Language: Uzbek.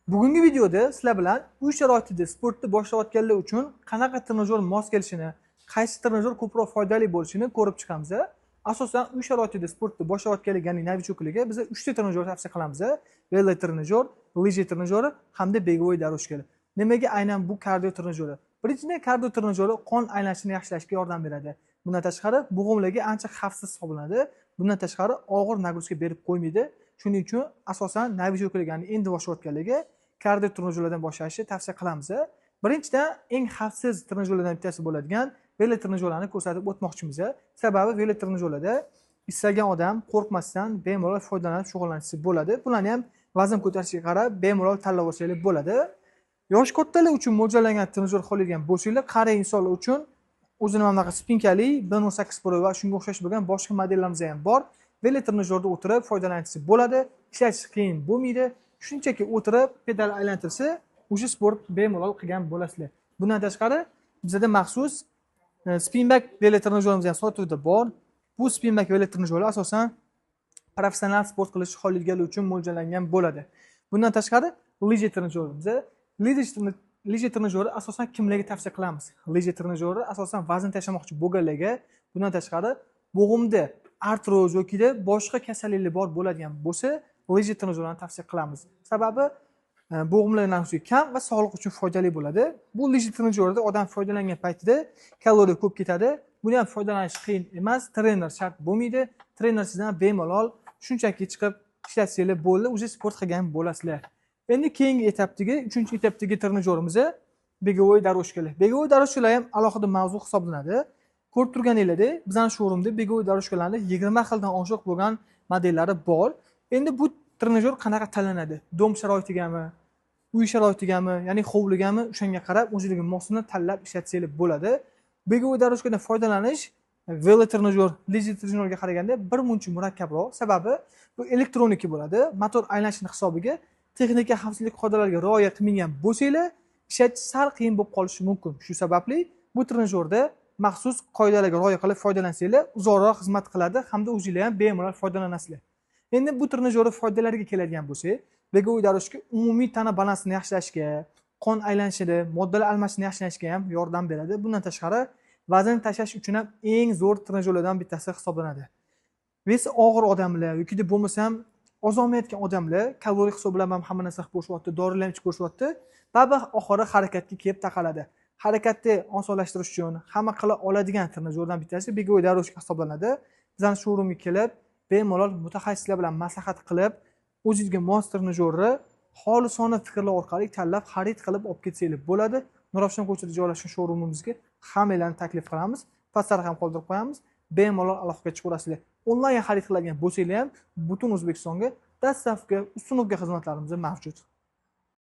Bugungi videoda sizlar bilan uy sharoitida sportni boshlayotganlar uchun qanaqa trenajyor mos kelishini, qaysi trenajyor ko'proq foydali bo'lishini ko'rib chiqamiz. Asosan uy sharoitida sportni boshlayotganlar, ya'ni novichoklarga biz 3 ta trenajyor tavsiya qilamiz. Velo trenajyor, lyej trenajyori hamda begovoy дорожкалар. Nimaga aynan bu kardio trenajyori? Birinchidan, kardio trenajyori qon aylanishini yaxshilashga yordam beradi. Bundan tashqari, bo'g'imlarga ancha xavfsiz hisoblanadi. Bundan tashqari, og'ir nagruzka berib qo'ymaydi. Shuning uchun asosan novichoklarga, ya'ni endi boshlayotganlarga kardio trenajyorlardan boshlashni tavsiya qilamiz. Birinchidan, eng xavfsiz trenajyorlardan bittasi bo'ladigan velo trenajyorlarni ko'rsatib o'tmoqchimiz. Sababi velo trenajyorlarda istagan odam qo'rqmasdan bemalol foydalanib shug'ullansa bo'ladi. Bularni ham vazn ko'tarishga qarab bemalol tanlab olsangiz bo'ladi. Yosh kattalar uchun mo'ljallangan trenajyor qo'llaydigan bo'lsanglar, qari insonlar uchun o'zini mana bunaqa spinkali 1.8 Pro va shunga o'xshash bo'lgan boshqa modellarimiz ham bor. Velo trenajyorda o'tirib foydalanishsa bo'ladi. Ishlatish qiyin bo'lmaydi. Shunchaki o'tirib pedal aylantirsa, o'sha sport bemalol qilgan bo'lasizlar. Bundan tashqari, bizda maxsus spinback velo trenajyorimiz ham sotuvda bor. Bu spinback velo trenajyorlar asosan professional sport qilish xohlaganlar uchun mo'ljallangan bo'ladi. Bundan tashqari, lyej trenajyorimiz. Lyej trenajyori asosan kimlarga tavsiya qilamiz? Lyej trenajyori asosan vazn tashlamoqchi bo'lganlarga, bundan tashqari bo'g'imda artroz yoki boshqa kasalliklar bor bo'ladigan bo'lsa, lyej trenajyorlarni tavsiya qilamiz. Sababi bo'g'imlar narxi kam va sog'liq uchun foydali bo'ladi. Bu lyej trenajyorida odam foydalangan paytida kaloriya ko'p ketadi. Buni ham foydalanish qiyin emas, trener shart bo'lmaydi. Trener sizdan bemalol shunchaki chiqib ishlatsangiz bo'ldi, o'zi sport qilgan bo'lasizlar. Endi keyingi etapdagi, 3-etapdagi trenajyorimiz begovoy дорожкалар. Begovoy дорожкалар ham alohida mavzu hisoblanadi. Ko'rib turganingizda, bizning showroomda begovoy дорожкаларning 20 xildan oshiq bo'lgan modellari bor. Endi bu trenajyor qanaqa tanlanadi? Dom sharoitigami, uy sharoitigami, ya'ni hovligami, o'shanga qarab o'ziga mosini tanlab ishlatsangiz bo'ladi. Begovoy дорожкаdan foydalanish velo trenajyor, lyej trenajyorga qaraganda bir muncha murakkabroq. Sababi bu elektroniki bo'ladi. Motor aylanishining hisobiga texnika xavfsizlik qoidalariga rioya qilmagan bo'lsanglar, ishlatish sal qiyin bo'lib qolishi mumkin. Shu sababli bu trenajyorda maxsus qoidalarga rioya qilib foydalansanglar, uzoqroq xizmat qiladi hamda o'zingizlar ham bemalol foydalanasizlar. Endi bu trenajyor foydalariga keladigan bo'lsak, begovoy дорожка umumiy tana balansini yaxshilashga, qon aylanishida, moddalar almashishini yaxshilashga ham yordam beradi. Bundan tashqari, vazn tashlash uchun ham eng zo'r trenajyorlardan bittasi hisoblanadi. Vesi og'ir odamlar yoki bo'lmasam ozolmayotgan odamlar kaloriya hisobi bilan ham hamma narsa qilib ko'rishyapti, dorilar ichib ko'rishyapti. Baribir oxiri harakatga kelib taqaladi. Harakatni osonlashtirish uchun hamma qila oladigan trenajyordan bittasi begovoy дорожка hisoblanadi. Bizning showroomga kelib, bemalol mutaxassislar bilan maslahat qilib, o'zingizga mos trenajyorni xolisona fikrlar orqali tanlab xarid qilib olib ketsangiz bo'ladi. Nurafshon ko'chasida joylashgan showroomimizga hammalarni taklif qilamiz. Pastda ham qoldirib qo'yamiz. Bemalol aloqaga chiqaverasizlar. Onlayn xarid qiladigan bo'lsanglar ham butun O'zbekistonga dastavka, ustunovka xizmatlarimiz mavjud.